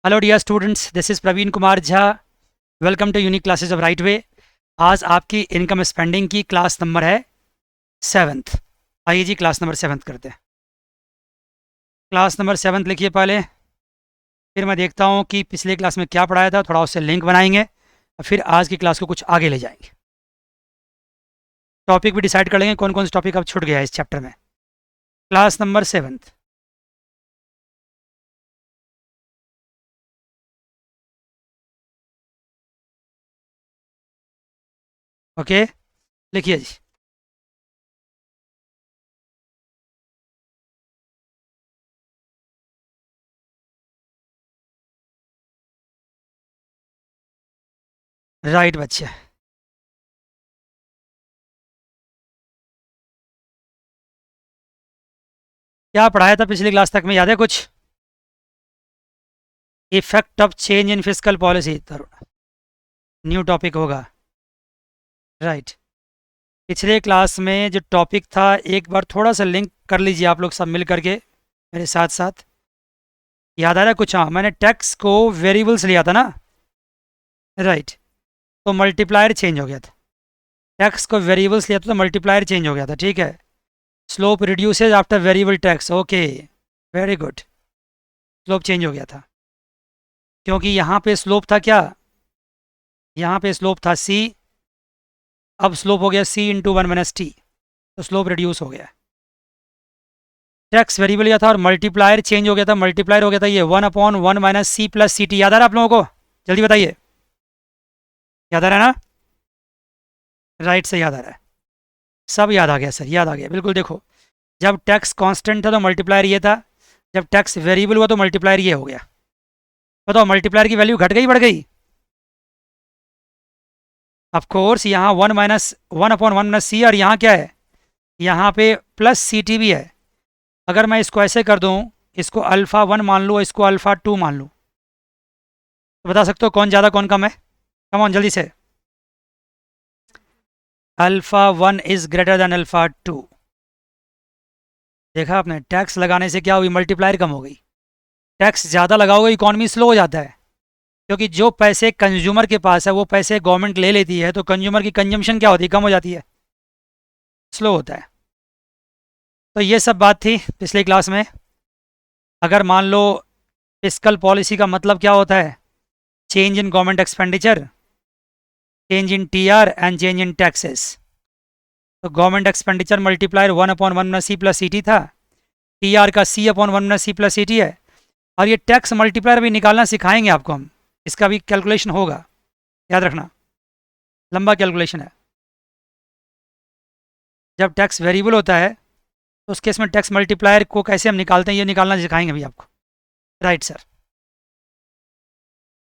Hello dear students, this is Praveen Kumar Jha. Welcome to unique classes of right way. आज आपकी income spending की class number है 7th। आइए जी class number 7th करते हैं। क्लास नंबर 7th लिखिए पहले, फिर मैं देखता हूँ कि पिछले क्लास में क्या पढ़ाया था, थोड़ा उससे लिंक बनाएंगे और फिर आज की क्लास को कुछ आगे ले जाएंगे। टॉपिक भी डिसाइड कर लेंगे कौन कौन सा टॉपिक अब छूट गया है इस चैप्टर में। Class number 7th। ओके, लिखिए जी। राइट बच्चे, क्या पढ़ाया था पिछली क्लास तक में, याद है कुछ? Effect of change in physical policy, new topic होगा। राइट, पिछले क्लास में जो टॉपिक था एक बार थोड़ा सा लिंक कर लीजिए आप लोग सब मिल करके मेरे साथ साथ। याद आ रहा है कुछ? हाँ, मैंने टैक्स को वेरिएबल्स लिया था ना। राइट, तो मल्टीप्लायर चेंज हो गया था। टैक्स को वेरिएबल्स लिया था तो मल्टीप्लायर चेंज हो गया था, ठीक है। Slope reduces after variable tax, okay, very good. Slope change हो गया था क्योंकि यहाँ पे स्लोप था क्या, यहाँ पे स्लोप था सी, अब स्लोप हो गया सी इंटू 1 - टी, तो स्लोप रिड्यूस हो गया। टैक्स वेरिएबल लिया था और मल्टीप्लायर चेंज हो गया था, मल्टीप्लायर हो गया था ये 1/1 - सी+ct। याद आ रहा है आप लोगों को? जल्दी बताइए, याद आ रहा है ना? राइट से याद आ रहा है, सब याद आ गया सर, याद आ गया बिल्कुल। देखो, जब टैक्स कांस्टेंट था तो मल्टीप्लायर ये था, जब टैक्स वेरिएबल हुआ तो मल्टीप्लायर ये हो गया। बताओ मल्टीप्लायर की वैल्यू घट गई बढ़ गई? ऑफ कोर्स, यहाँ 1/1 - सी और यहाँ क्या है, यहाँ पे +ct भी है। अगर मैं इसको ऐसे कर दूँ, इसको α1 मान लूँ, इसको α2 मान लूँ, तो बता सकते हो कौन ज़्यादा कौन कम है? कम ऑन जल्दी से। α1 इज ग्रेटर देन α2। देखा आपने, टैक्स लगाने से क्या हुई, मल्टीप्लायर कम हो गई। टैक्स ज़्यादा लगाओगे इकॉनमी स्लो हो जाता है, क्योंकि जो पैसे कंज्यूमर के पास है वो पैसे गवर्नमेंट ले लेती है, तो कंज्यूमर की कंजम्पशन क्या होती है, कम हो जाती है, स्लो होता है। तो ये सब बात थी पिछली क्लास में। अगर मान लो फिस्कल पॉलिसी का मतलब क्या होता है, change in government expenditure, change in TR and change in taxes. तो गवर्नमेंट एक्सपेंडिचर मल्टीप्लायर 1/1 - सी+ct था, टीआर का C/1 - सी+ct है, और ये टैक्स मल्टीप्लायर भी निकालना सिखाएंगे आपको हम, इसका भी कैलकुलेशन होगा, याद रखना, लंबा कैलकुलेशन है। जब टैक्स वेरिएबल होता है तो उस केस में टैक्स मल्टीप्लायर को कैसे हम निकालते हैं ये निकालना सिखाएंगे अभी आपको। राइट सर,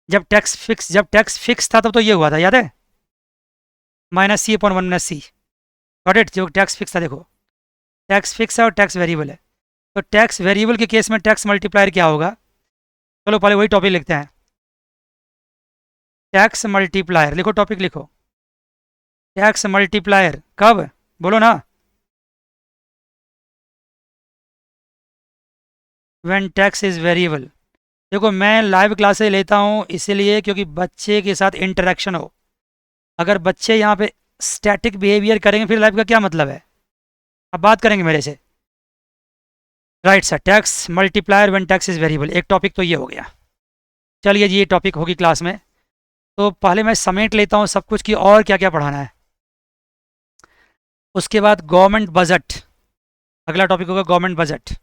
जब टैक्स फिक्स था तब तो ये हुआ था, याद है, -C/1 - सी। Got it? जो टैक्स फिक्स था, देखो टैक्स फिक्स है और टैक्स वेरिएबल है, तो टैक्स वेरिएबल के केस में टैक्स मल्टीप्लायर क्या होगा? चलो पहले वही टॉपिक लिखते हैं। टैक्स मल्टीप्लायर लिखो, टॉपिक लिखो, टैक्स मल्टीप्लायर कब, बोलो ना। When tax is variable. देखो मैं लाइव क्लासेस लेता हूँ इसीलिए क्योंकि बच्चे के साथ इंटरेक्शन हो। अगर बच्चे यहाँ पे स्टैटिक बिहेवियर करेंगे फिर लाइव का क्या मतलब है? अब बात करेंगे मेरे से। Right sir, tax multiplier when tax is variable, एक टॉपिक तो ये हो गया। चलिए जी, ये टॉपिक होगी क्लास में, तो पहले मैं समेट लेता हूँ सब कुछ की और क्या क्या पढ़ाना है। उसके बाद गवर्नमेंट बजट, अगला टॉपिक होगा गवर्नमेंट बजट।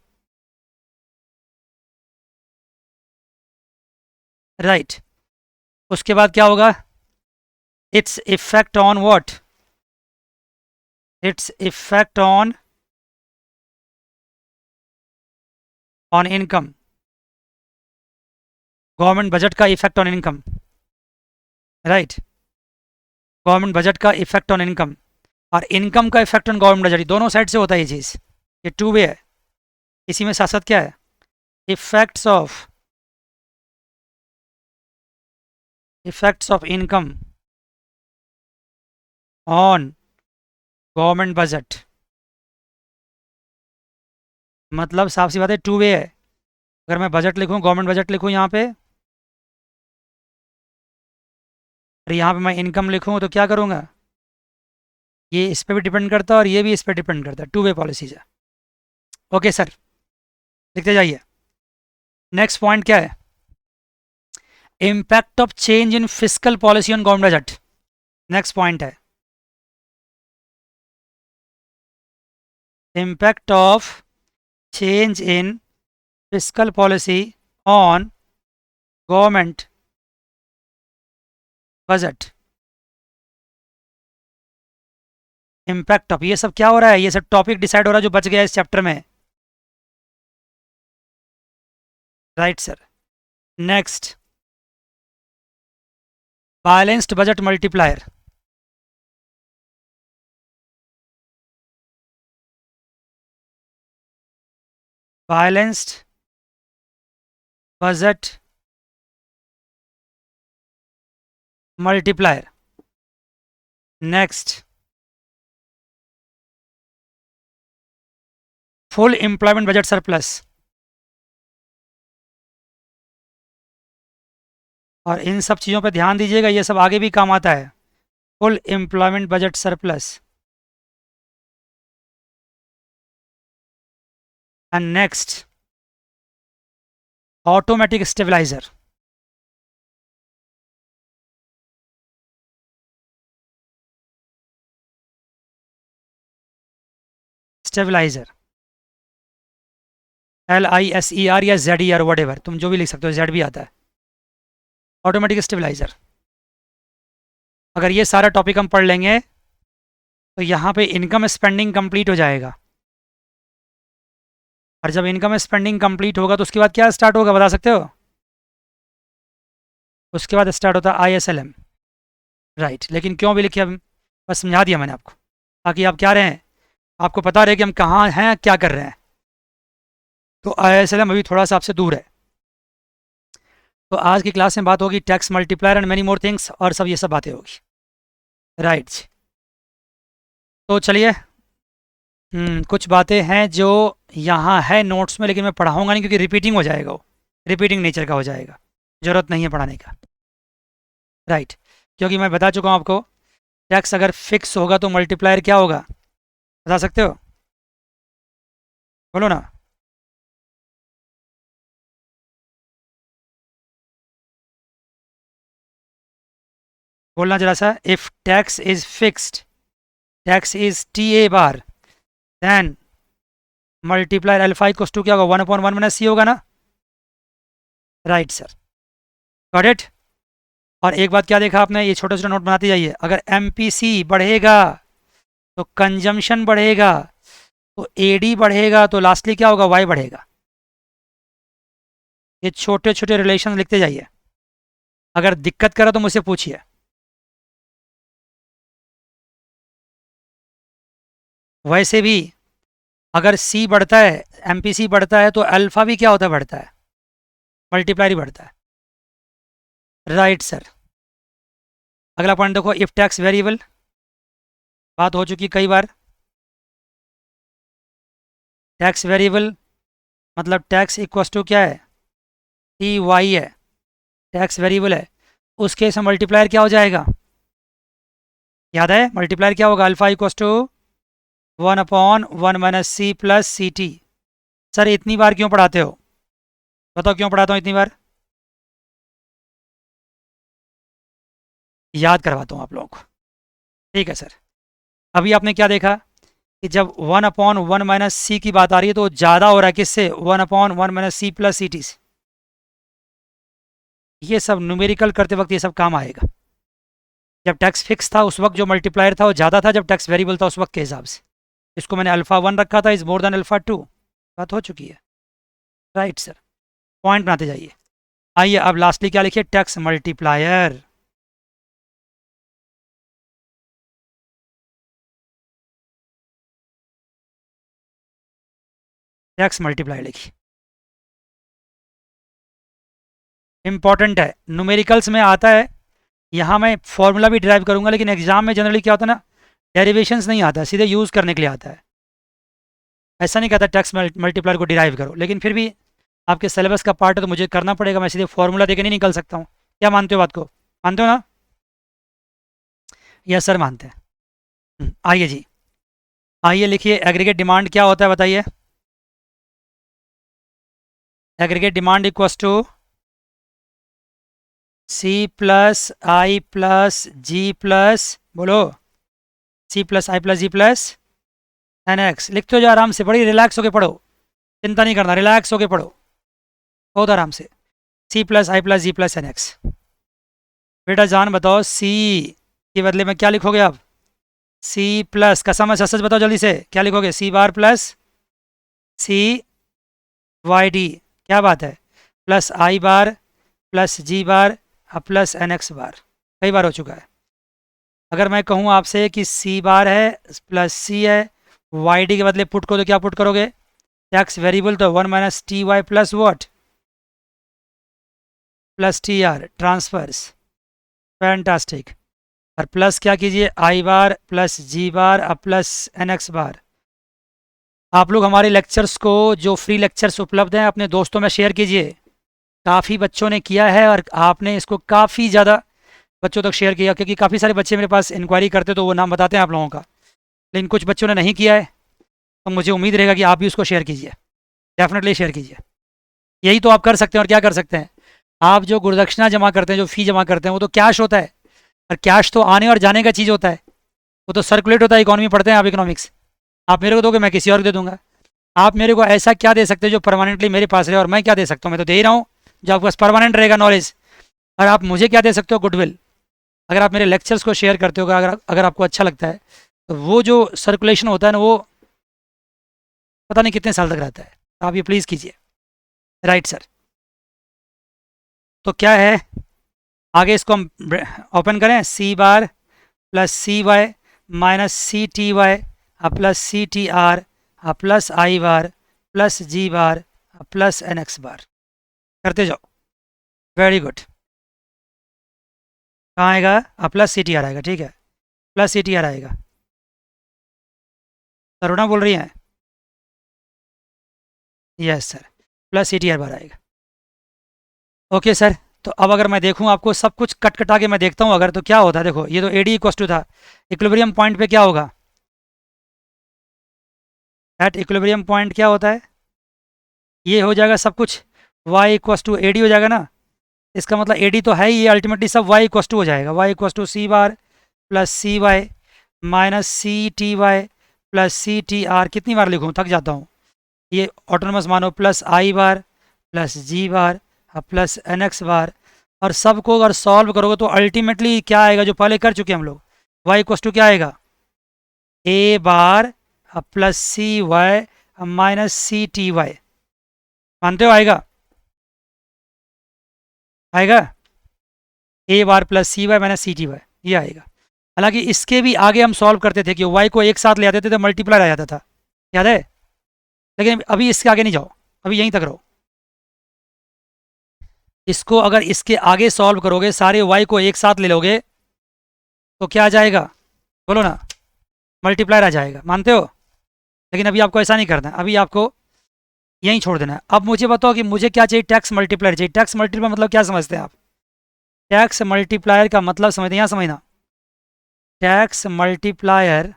राइट, उसके बाद क्या होगा, its effect on what, its effect on income, government budget का effect on income. Right, government budget का इफेक्ट ऑन इनकम और इनकम का इफेक्ट ऑन गवर्नमेंट बजट, दोनों साइड से होता है ये चीज़, ये टू वे है। इसी में साथ साथ क्या है, effects of income on government budget, मतलब साफ सी बात है टू वे है। अगर मैं बजट लिखूँ, गवर्नमेंट बजट लिखूँ यहाँ पे, और यहाँ पे मैं इनकम लिखूँ तो क्या करूँगा, ये इस पर भी डिपेंड करता है और ये भी इस पर डिपेंड करता है, टू वे पॉलिसीज है। ओके सर, लिखते जाइए। नेक्स्ट पॉइंट क्या है, impact of change in fiscal policy on government budget. Next point है impact of change in fiscal policy on government budget. Impact of, ये सब क्या हो रहा है, ये सब टॉपिक डिसाइड हो रहा है जो बच गया इस चैप्टर में। Right sir. Next, balanced budget multiplier. Balanced budget multiplier. Next, full employment budget surplus. और इन सब चीज़ों पर ध्यान दीजिएगा, ये सब आगे भी काम आता है। Full employment budget surplus. And next, automatic stabiliser. Stabiliser, LISER या ZER, वट एवर, तुम जो भी लिख सकते हो, जेड भी आता है। ऑटोमेटिक स्टेबलाइजर, अगर ये सारा टॉपिक हम पढ़ लेंगे तो यहाँ पे इनकम स्पेंडिंग कंप्लीट हो जाएगा। और जब इनकम स्पेंडिंग कंप्लीट होगा तो उसके बाद क्या स्टार्ट होगा, बता सकते हो? उसके बाद स्टार्ट होता है ISLM। राइट, लेकिन क्यों भी लिखे, हम बस समझा दिया मैंने आपको, ताकि आप क्या रहे हैं, आपको पता रहे कि हम कहाँ हैं, क्या कर रहे हैं। तो ISLM अभी थोड़ा सा आपसे दूर है। तो आज की क्लास में बात होगी tax multiplier and many more things, और सब ये सब बातें होगी। राइट, तो चलिए, कुछ बातें हैं जो यहाँ है नोट्स में, लेकिन मैं पढ़ाऊँगा नहीं क्योंकि रिपीटिंग हो जाएगा, वो रिपीटिंग नेचर का हो जाएगा, ज़रूरत नहीं है पढ़ाने का। राइट, क्योंकि मैं बता चुका हूँ आपको, टैक्स अगर फिक्स होगा तो मल्टीप्लायर क्या होगा, बता सकते हो? बोलो ना। बोलना जरा सा, if tax is fixed, tax is TA bar, then multiplier alpha equals to क्या होगा, 1/1 - C होगा ना। Right sir, got it. और एक बात क्या देखा आपने, ये छोटे छोटे नोट बनाते जाइए, अगर MPC बढ़ेगा तो कंजम्पशन बढ़ेगा, तो AD बढ़ेगा तो लास्टली क्या होगा, Y बढ़ेगा। ये छोटे छोटे रिलेशन लिखते जाइए, अगर दिक्कत करा तो मुझसे पूछिए। वैसे भी अगर C बढ़ता है, MPC बढ़ता है, तो अल्फा भी क्या होता है, बढ़ता है, मल्टीप्लायर ही बढ़ता है। Right sir. अगला पॉइंट देखो, इफ टैक्स वेरिएबल, बात हो चुकी कई बार। टैक्स वेरिएबल मतलब टैक्स इक्वस टू क्या है, TY है, टैक्स वेरिएबल है, उस केस में मल्टीप्लायर क्या हो जाएगा, याद है, मल्टीप्लायर क्या होगा, alpha equals to 1/1 - C + CT। Sir इतनी बार क्यों पढ़ाते हो, बताओ क्यों पढ़ाता हूँ इतनी बार, याद करवाता हूँ आप लोगों को। ठीक है सर, अभी आपने क्या देखा कि जब 1/1 - C की बात आ रही है तो ज़्यादा हो रहा है किससे, 1/1 - C + CT से। ये सब न्यूमेरिकल करते वक्त ये सब काम आएगा। जब टैक्स फिक्स था उस वक्त जो मल्टीप्लायर था वो ज़्यादा था, जब टैक्स वेरिएबल था उस वक्त के हिसाब से। इसको मैंने अल्फा 1 रखा था, इज़ मोर देन अल्फा 2, बात हो चुकी है। राइट सर, पॉइंट बनाते जाइए। आइए अब लास्टली क्या लिखिए, टैक्स मल्टीप्लायर। टैक्स मल्टीप्लायर लिखिए, इंपॉर्टेंट है, न्यूमेरिकल्स में आता है। यहाँ मैं फॉर्मूला भी ड्राइव करूंगा, लेकिन एग्जाम में जनरली क्या होता है ना, डेरिवेशंस नहीं आता, सीधे यूज़ करने के लिए आता है। ऐसा नहीं कहता टैक्स मल्टीप्लायर को डिराइव करो, लेकिन फिर भी आपके सिलेबस का पार्ट है तो मुझे करना पड़ेगा, मैं सीधे फॉर्मूला देके नहीं निकल सकता हूँ। क्या मानते हो बात को, मानते हो ना? यस सर मानते हैं। आइए जी, आइए लिखिए एग्रीगेट डिमांड क्या होता है बताइए। Aggregate demand equals to C plus I plus G plus, बोलो, C plus I plus G plus N X. लिखते हो जो आराम से, बड़ी रिलैक्स होके पढ़ो, चिंता नहीं करना, रिलैक्स होके पढ़ो बहुत आराम से। सी plus I plus G plus N x. बेटा जान बताओ, सी के बदले में क्या लिखोगे आप? सी प्लस का सम सच बताओ जल्दी से, क्या लिखोगे? सी bar plus C Y D, क्या बात है, plus I bar plus G bar plus N X बार। कई बार हो चुका है। अगर मैं कहूँ आपसे कि सी बार है प्लस सी है, वाई डी के बदले पुट को, तो क्या पुट करोगे? टैक्स वेरिएबल तो 1 minus T Y plus what, plus T R transfers. Fantastic. और प्लस क्या कीजिए, आई बार प्लस जी बार अब प्लस एन एक्स बार। आप लोग हमारे लेक्चर्स को, जो फ्री लेक्चर्स उपलब्ध हैं, अपने दोस्तों में शेयर कीजिए। काफ़ी बच्चों ने किया है और आपने इसको काफ़ी ज़्यादा बच्चों तक शेयर किया, क्योंकि काफ़ी सारे बच्चे मेरे पास इंक्वायरी करते तो वो नाम बताते हैं आप लोगों का, लेकिन कुछ बच्चों ने नहीं किया है। तो मुझे उम्मीद रहेगा कि आप भी उसको शेयर कीजिए, डेफिनेटली शेयर कीजिए। यही तो आप कर सकते हैं। और क्या कर सकते हैं? आप जो गुरुदक्षिणा जमा करते हैं, जो फ़ी जमा करते हैं, वो तो कैश होता है, और कैश तो आने और जाने का चीज़ होता है, वो तो सर्कुलेट होता है। इकोनॉमी पढ़ते हैं आप, इकोनॉमिक्स। आप मेरे को दोगे, मैं किसी और को दे दूंगा। आप मेरे को ऐसा क्या दे सकते हो जो परमानेंटली मेरे पास रहे? और मैं क्या दे सकता हूँ? मैं तो दे ही रहा हूँ जो आपके पास परमानेंट रहेगा, नॉलेज। और आप मुझे क्या दे सकते हो? गुडविल। अगर आप मेरे लेक्चर्स को शेयर करते हो, अगर अगर आपको अच्छा लगता है, तो वो जो सर्कुलेशन होता है ना, वो पता नहीं कितने साल तक रहता है। आप ये प्लीज़ कीजिए। Right sir. तो क्या है आगे, इसको हम ओपन करें। C bar plus C Y minus C T Y plus C T R plus I bar plus G bar plus N X bar. करते जाओ, वेरी गुड। कहाँ आएगा? प्लस सी टी आर आएगा, ठीक है, प्लस सी टी आर आएगा। तरुणा बोल रही हैं? Yes sir, plus C T R bar आएगा। Okay sir. तो अब अगर मैं देखूं, आपको सब कुछ कट कटा के मैं देखता हूं अगर, तो क्या होता है? देखो, ये तो ए डी इक्वस टू था, इक्विलिब्रियम पॉइंट पे क्या होगा? एट इक्विलिब्रियम पॉइंट क्या होता है? ये हो जाएगा सब कुछ y equals to A D हो जाएगा ना। इसका मतलब ए डी तो है ही, ये अल्टीमेटली सब y इक्वस टू हो जाएगा। y equals to C bar plus C Y minus C T Y plus C T R. कितनी बार लिखूँ, थक जाता हूँ। ये ऑटोनमस मानो, plus I bar plus G bar plus N X bar. और सबको अगर सॉल्व करोगे तो अल्टीमेटली क्या आएगा, जो पहले कर चुके हैं हम लोग? y इक्वस टू क्या आएगा? A bar plus C Y minus C T Y. मानते हो? आएगा? आएगा A bar plus C Y minus C T Y, ये आएगा। हालांकि इसके भी आगे हम सॉल्व करते थे कि वाई को एक साथ ले आते थे तो मल्टीप्लाई आ जाता था, याद है? लेकिन अभी इसके आगे नहीं जाओ, अभी यहीं तक रहो। इसको अगर इसके आगे सॉल्व करोगे, सारे वाई को एक साथ ले लोगे, तो क्या आ जाएगा? बोलो ना, मल्टीप्लायर आ जाएगा। मानते हो? लेकिन अभी आपको ऐसा नहीं करना है, अभी आपको यहीं छोड़ देना है। अब मुझे बताओ कि मुझे क्या चाहिए? टैक्स मल्टीप्लायर चाहिए। टैक्स मल्टीप्लायर मतलब क्या समझते हैं आप? टैक्स मल्टीप्लायर का मतलब समझते हैं, यहाँ समझना। टैक्स मल्टीप्लायर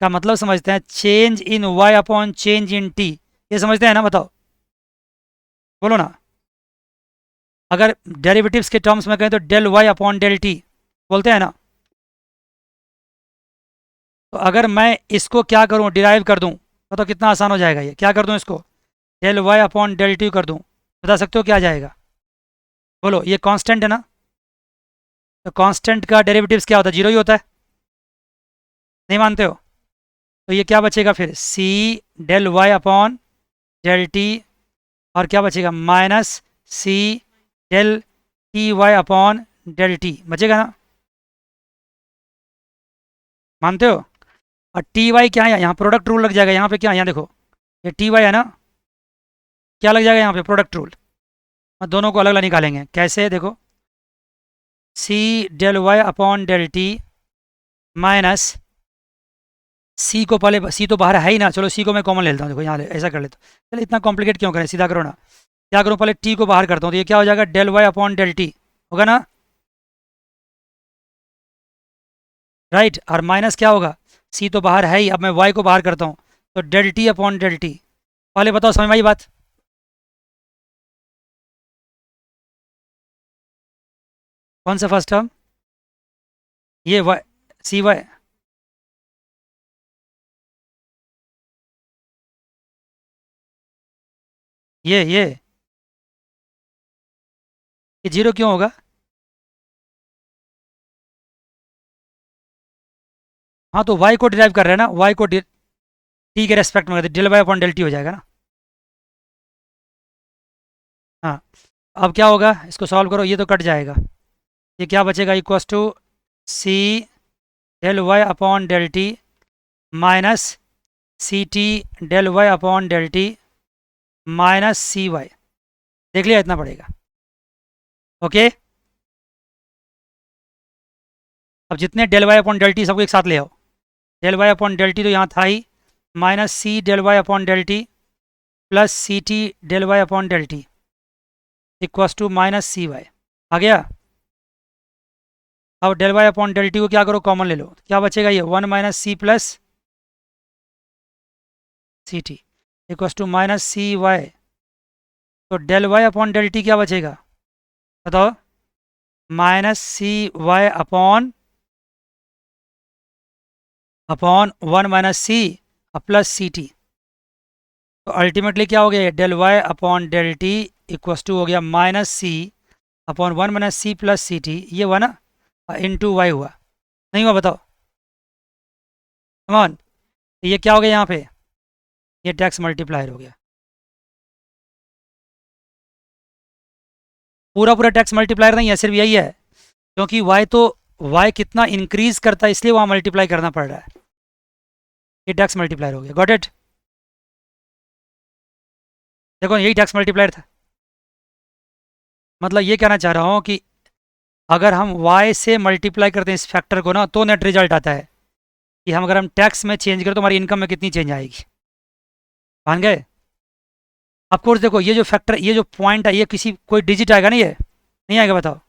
का मतलब समझते हैं change in Y upon change in T. ये समझते हैं ना? बताओ, बोलो ना। अगर डेरिवेटिव्स के टर्म्स में कहें तो del Y upon del T बोलते हैं ना। तो अगर मैं इसको क्या करूं, डिराइव कर दूं, तो कितना आसान हो जाएगा। ये क्या कर दूं? इसको del Y upon del T कर दूं, बता सकते हो क्या आ जाएगा? बोलो, ये कांस्टेंट है ना, तो कांस्टेंट का डेरिवेटिव्स क्या होता है? जीरो ही होता है। नहीं मानते हो? तो ये क्या बचेगा फिर? C del Y upon del T, और क्या बचेगा? Minus C del T Y upon del T बचेगा ना। मानते हो? और टी वाई क्या है? यहाँ प्रोडक्ट रूल लग जाएगा। यहाँ पे क्या है? यहाँ देखो, ये टी वाई है ना, क्या लग जाएगा यहाँ पे? Product rule. और दोनों को अलग अलग निकालेंगे। कैसे? देखो, C del Y upon del T minus C को पहले, सी तो बाहर है ही ना, चलो सी को मैं कॉमन ले लेता हूँ। देखो यहाँ ऐसा कर लेता हूँ। चलो इतना कॉम्प्लिकेट क्यों करें, सीधा करो ना। क्या करूँ? पहले टी को बाहर करता हूँ, तो ये क्या हो जाएगा? Del Y upon del T होगा ना। राइट, और माइनस क्या होगा, सी तो बाहर है ही, अब मैं वाई को बाहर करता हूँ तो del T upon del T. पहले बताओ समझ में आई बात? कौन सा फर्स्ट टर्म? ये वाई, सी वाई, ये जीरो क्यों होगा? हाँ तो वाई को डिराइव कर रहे हैं ना, वाई को टी के रेस्पेक्ट में del Y upon del T हो जाएगा ना। हाँ, अब क्या होगा, इसको सॉल्व करो, ये तो कट जाएगा, ये क्या बचेगा, equals to C del Y upon del T minus C T del Y upon del T minus C Y. देख लिया, इतना पड़ेगा। ओके, अब जितने del Y upon del T सबको एक साथ ले आओ। Del Y upon del T तो यहाँ था ही, minus C del Y upon del T plus C T del Y upon del T equals to minus C Y. आ गया? अब del Y upon del T को क्या करो, कॉमन ले लो, क्या बचेगा, ये one minus C plus C T equals to minus C Y. तो del Y upon del T क्या बचेगा बताओ, minus C Y upon upon one minus C plus C T. तो अल्टीमेटली क्या हो गया, del Y upon del T equals to हो गया minus C upon one minus C plus C T, ये हुआ ना, इंटू वाई हुआ, नहीं हुआ बताओ? कमान, ये क्या हो गया यहाँ पे, ये टैक्स मल्टीप्लायर हो गया, पूरा पूरा टैक्स मल्टीप्लायर नहीं है, सिर्फ यही है, क्योंकि वाई तो वाई कितना इंक्रीज करता है इसलिए वहाँ मल्टीप्लाई करना पड़ रहा है, ये टैक्स मल्टीप्लायर हो गया। Got it? देखो यही टैक्स मल्टीप्लायर था, मतलब ये कहना चाह रहा हूँ कि अगर हम y से मल्टीप्लाई करते हैं इस फैक्टर को ना, तो नेट रिजल्ट आता है कि हम अगर हम टैक्स में चेंज करें तो हमारी इनकम में कितनी चेंज आएगी। मान गए? ऑफ कोर्स देखो, ये जो फैक्टर, ये जो पॉइंट है, ये किसी कोई डिजिट आएगा नहीं, ये नहीं आएगा बताओ,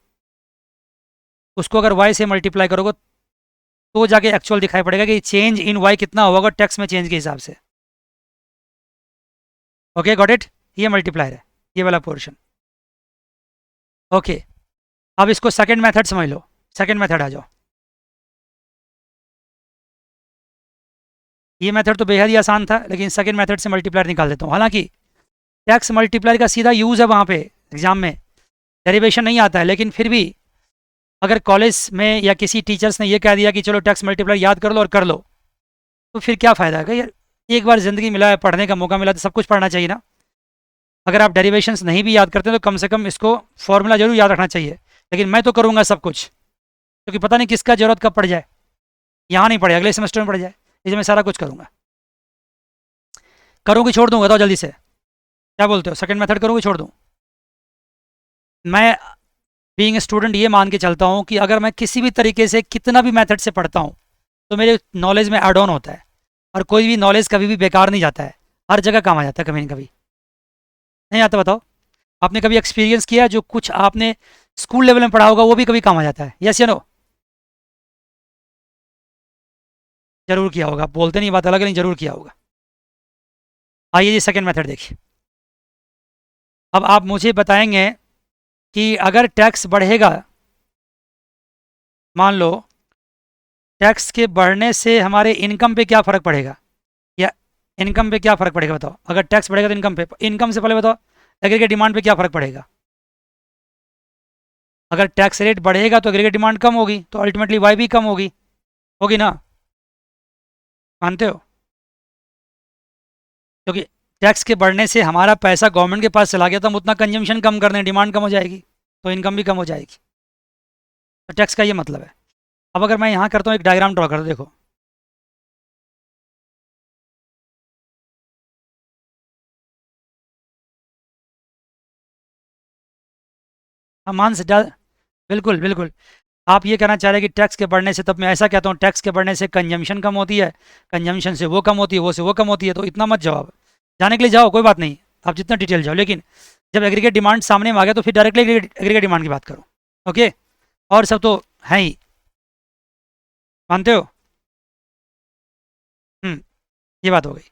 उसको अगर y से मल्टीप्लाई करोगे तो जाके एक्चुअल दिखाई पड़ेगा कि चेंज इन y कितना होगा टैक्स में चेंज के हिसाब से। Okay got it? ये मल्टीप्लायर है, ये वाला पोर्शन। ओके, अब इसको सेकंड मेथड समझ लो, सेकंड मेथड आ जाओ। ये मेथड तो बेहद ही आसान था, लेकिन सेकंड मेथड से मल्टीप्लायर निकाल देता हूँ। हालांकि टैक्स मल्टीप्लायर का सीधा यूज़ है वहाँ पे एग्जाम में, डेरिवेशन नहीं आता है, लेकिन फिर भी अगर कॉलेज में या किसी टीचर्स ने ये कह दिया कि चलो टैक्स मल्टीप्लायर याद कर लो और कर लो, तो फिर क्या फ़ायदा है यार, एक बार ज़िंदगी मिला है, पढ़ने का मौका मिला तो सब कुछ पढ़ना चाहिए ना। अगर आप डेरिवेशंस नहीं भी याद करते तो कम से कम इसको फॉर्मूला जरूर याद रखना चाहिए। लेकिन मैं तो करूँगा सब कुछ, क्योंकि पता नहीं किसका ज़रूरत कब पड़ जाए, यहाँ नहीं पड़े, अगले सेमेस्टर में पड़ जाए, इसलिए मैं सारा कुछ करूँगा। करूँ कि छोड़ दूँ बताओ जल्दी से, क्या बोलते हो, सेकंड मेथड करूँ कि छोड़ दूँ? मैं बीइंग स्टूडेंट ये मान के चलता हूँ कि अगर मैं किसी भी तरीके से कितना भी मेथड से पढ़ता हूँ तो मेरे नॉलेज में एड ऑन होता है, और कोई भी नॉलेज कभी भी बेकार नहीं जाता है, हर जगह काम आ जाता है, कभी ना कभी। नहीं आता बताओ? आपने कभी एक्सपीरियंस किया जो कुछ आपने स्कूल लेवल में पढ़ा होगा वो भी कभी काम आ जाता है, यस या नो? जरूर किया होगा, बोलते नहीं, बात अलग है, नहीं जरूर किया होगा। आइए जी सेकंड मेथड देखिए। अब आप मुझे बताएंगे कि अगर टैक्स बढ़ेगा, मान लो टैक्स के बढ़ने से हमारे इनकम पे क्या फ़र्क पड़ेगा, या इनकम पे क्या फ़र्क पड़ेगा बताओ? अगर टैक्स बढ़ेगा तो इनकम पे, इनकम से पहले बताओ एग्रीगेट डिमांड पे क्या फ़र्क पड़ेगा? अगर टैक्स रेट बढ़ेगा तो एग्रीगेट डिमांड कम होगी, तो अल्टीमेटली वाई भी कम होगी ना, मानते हो? क्योंकि टैक्स के बढ़ने से हमारा पैसा गवर्नमेंट के पास चला गया तो हम उतना कंजम्पशन कम कर दें, डिमांड कम हो जाएगी, तो इनकम भी कम हो जाएगी। तो टैक्स का ये मतलब है। अब अगर मैं यहाँ करता हूँ, एक डायग्राम ड्रॉ कर दो, देखो हम मान से बिल्कुल बिल्कुल, आप ये कहना चाह रहे हैं कि टैक्स के बढ़ने से, तब मैं ऐसा कहता हूँ टैक्स के बढ़ने से कंजम्पशन कम होती है, कंजम्पशन से वो कम होती है, वो से वो कम होती है, तो इतना मत जाओ, आप जाने के लिए जाओ कोई बात नहीं, आप जितना डिटेल जाओ, लेकिन जब एग्रीगेट डिमांड सामने में आ गया तो फिर डायरेक्टली एग्रीगेट डिमांड की बात करो। ओके, और सब तो है ही। मानते हो? हम्म, ये बात हो गई।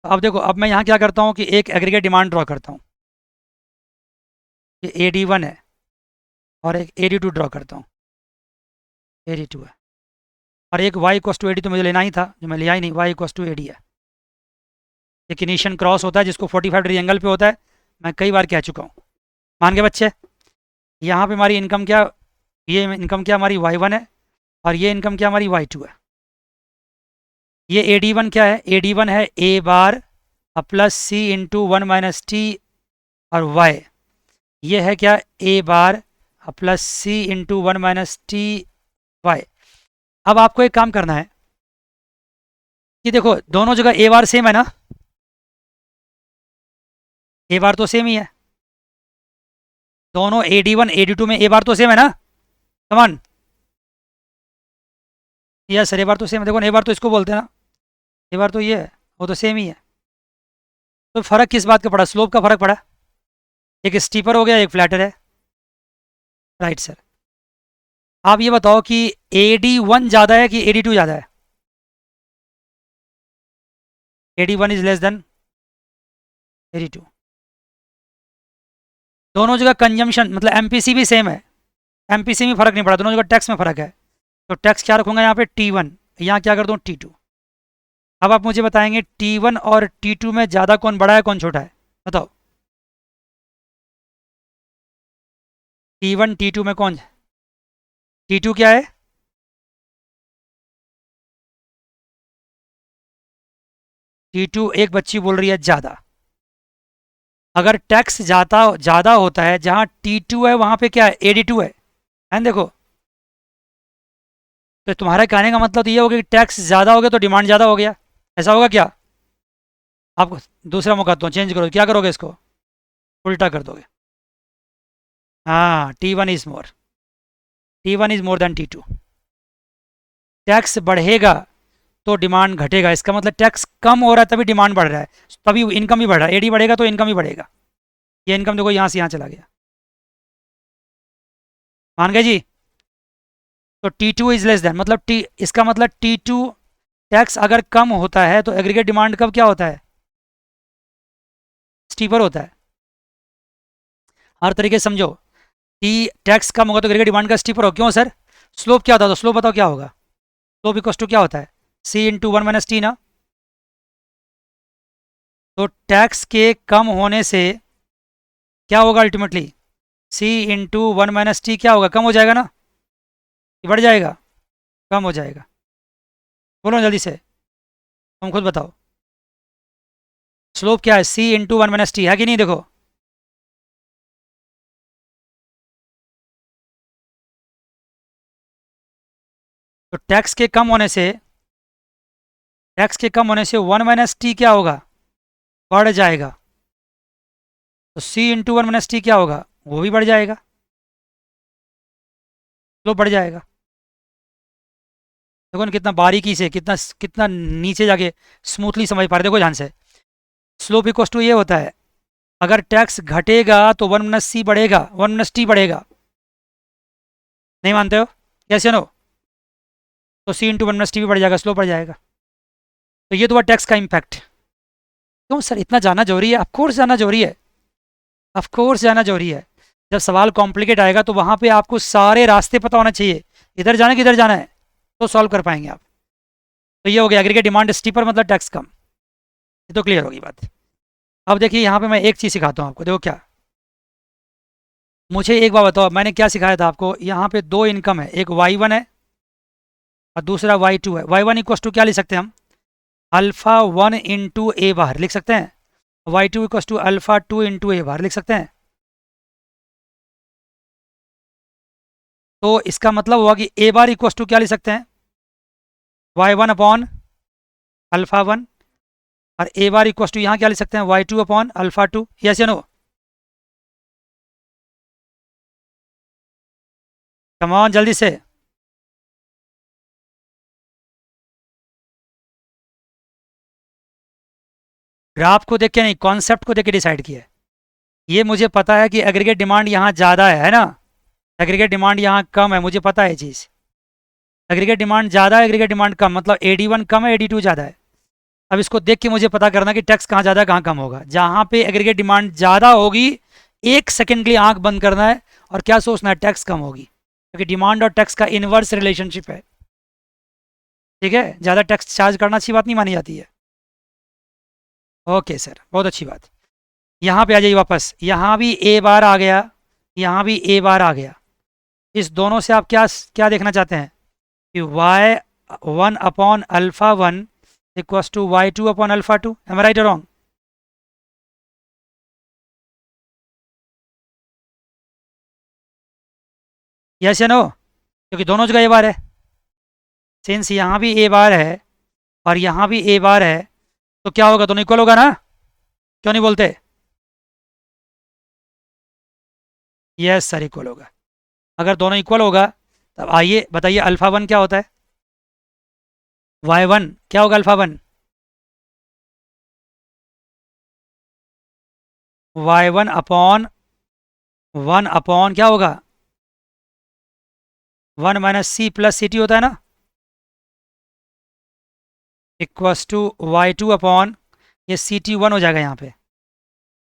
अब देखो, अब मैं यहाँ क्या करता हूँ कि एक एग्रीगेट डिमांड ड्रॉ करता हूँ। ये AD1 है और एक AD2 ड्रॉ करता हूँ। AD2 है और एक y इक्वस टू AD तो मुझे लेना ही था, जो मैं लिया ही नहीं। y इक्वस टू AD है। ये किनीशियन क्रॉस होता है जिसको 45 डिग्री एंगल पे होता है, मैं कई बार कह चुका हूँ। मान के बच्चे, यहाँ पे हमारी इनकम क्या, ये इनकम क्या हमारी y1 है और ये इनकम क्या हमारी y2 है। ये AD1 क्या है? AD1 है a bar plus c into 1 - t और y। ये है क्या? a bar plus c into 1 - t y। अब आपको एक काम करना है कि देखो, दोनों जगह a बार सेम है ना, a बार तो सेम ही है। दोनों AD1 AD2 में a बार तो सेम है ना, कमान। यस सर, a बार तो सेम है। देखो, a बार तो इसको बोलते हैं ना, a बार तो ये है, वो तो सेम ही है। तो फर्क किस बात का पड़ा? स्लोप का फर्क पड़ा। एक स्टीपर हो गया, एक फ्लैटर है। Right sir. आप ये बताओ कि AD1 ज़्यादा है कि AD2 ज़्यादा है? AD1 is less than AD2। दोनों जगह कंजम्पशन मतलब MPC भी सेम है, MPC में फर्क नहीं पड़ा, दोनों जगह टैक्स में फर्क है। तो टैक्स क्या रखूंगा यहाँ पे? T1। यहाँ क्या कर दूँ? T2। अब आप मुझे बताएंगे T1 और T2 में ज़्यादा कौन बड़ा है, कौन छोटा है? बताओ। T1 T2 में कौन? T2 क्या है? T2 एक बच्ची बोल रही है ज़्यादा। अगर टैक्स ज़्यादा होता है, जहाँ T2 है वहाँ पे क्या है? AD2 है देखो। तो तुम्हारा कहने का मतलब तो ये हो गया कि टैक्स ज़्यादा हो गया तो डिमांड ज़्यादा हो गया, ऐसा होगा क्या? आप दूसरा मौका दो, चेंज करो, क्या करोगे इसको? उल्टा कर दोगे। हाँ, T1 is more, T1 is more than T2। Tax बढ़ेगा तो डिमांड घटेगा, इसका मतलब टैक्स कम हो रहा है तभी डिमांड बढ़ रहा है, तभी इनकम भी बढ़ रहा है। AD बढ़ेगा तो इनकम भी बढ़ेगा। ये इनकम देखो यहाँ से यहाँ चला गया। मान गए जी? तो T2 इज लेस देन मतलब इसका मतलब T2 टैक्स अगर कम होता है तो एग्रीगेट डिमांड कब क्या होता है? स्टीपर होता है। हर तरीके से समझो कि टैक्स कम होगा तो एग्रीगेट डिमांड का स्टीपर हो। क्यों सर? स्लोप क्या होता है? तो स्लोप बताओ क्या होगा? स्लोप इक्वस टू क्या होता है? C इंटू 1 - t ना। तो टैक्स के कम होने से क्या होगा अल्टीमेटली? C इंटू 1 - t क्या होगा? कम हो जाएगा ना, कि बढ़ जाएगा? कम हो जाएगा। बोलो जल्दी से, तुम खुद बताओ। स्लोप क्या है? C इंटू 1 - t है कि नहीं? देखो, तो टैक्स के कम होने से 1 - t क्या होगा? बढ़ जाएगा। तो C इंटू 1 - t क्या होगा? वो भी बढ़ जाएगा, स्लोप बढ़ जाएगा। देखो ना कितना बारीकी से, कितना कितना नीचे जाके स्मूथली समझ पा रहे। देखो ध्यान से, स्लोप इक्वस टू ये होता है, अगर टैक्स घटेगा तो 1 - c बढ़ेगा, 1 - t बढ़ेगा। नहीं मानते हो? कैसे नो? तो C इंटू 1 - t भी बढ़ जाएगा, स्लोप बढ़ जाएगा। तो ये तो हुआ टैक्स का इम्पैक्ट। क्यों सर इतना जानना जरूरी है? ऑफकोर्स जानना जरूरी है, ऑफकोर्स जानना जरूरी है। जब सवाल कॉम्प्लिकेट आएगा तो वहां पे आपको सारे रास्ते पता होना चाहिए, इधर जाना है किधर जाना है, तो सॉल्व कर पाएंगे आप। तो ये हो गया एग्रीगेट डिमांड स्टीपर मतलब टैक्स कम। ये तो क्लियर होगी बात। अब देखिए यहाँ पे मैं एक चीज़ सिखाता हूँ आपको। देखो क्या, मुझे एक बार बताओ, मैंने क्या सिखाया था आपको? यहाँ पे दो इनकम है, एक Y1 है और दूसरा Y2 है। Y1 इक्वस टू क्या लिख सकते हैं हम? α1 इंटू ए बार लिख सकते हैं। Y2 इक्वस टू α2 इंटू ए बार लिख सकते हैं। तो इसका मतलब हुआ कि ए बार इक्वस टू क्या लिख सकते हैं? Y1 upon α1। और ए बार इक्वस टू यहाँ क्या लिख सकते हैं? Y2 upon α2। यस या नो? कम ऑन जल्दी से। ग्राफ को देख के नहीं, कॉन्सेप्ट को देख के डिसाइड किया है। ये मुझे पता है कि एग्रीगेट डिमांड यहाँ ज़्यादा है ना, एग्रीगेट डिमांड यहाँ कम है, मुझे पता है ये चीज़। एग्रीगेट डिमांड ज़्यादा है, एग्रीगेट डिमांड कम, मतलब AD1 कम है, AD2 ज़्यादा है। अब इसको देख के मुझे पता करना कि टैक्स कहाँ ज़्यादा कहाँ कम होगा। जहाँ पे एग्रीगेट डिमांड ज़्यादा होगी, 1 सेकंड के लिए आंख बंद करना है और क्या सोचना है, टैक्स कम होगी, क्योंकि डिमांड और टैक्स का इनवर्स रिलेशनशिप है। ठीक है, ज़्यादा टैक्स चार्ज करना अच्छी बात नहीं मानी जाती है। ओके सर, बहुत अच्छी बात। यहाँ पे आ जाइए वापस, यहाँ भी ए बार आ गया, यहाँ भी ए बार आ गया। इस दोनों से आप क्या क्या देखना चाहते हैं कि y1/α1 equals to y2/α2। Am I right और रॉन्ग? यस या नो? क्योंकि दोनों जगह ए बार है। सिंस यहाँ भी ए बार है और यहाँ भी ए बार है, तो क्या होगा, दोनों इक्वल होगा ना? क्यों नहीं बोलते? यस सर, इक्वल होगा। अगर दोनों इक्वल होगा तब आइए बताइए α1 क्या होता है, y1 क्या होगा, α1 y1/1 क्या होगा, 1 - c + ct होता है ना, इक्वस टू y2 ये ct1 हो जाएगा यहाँ पे,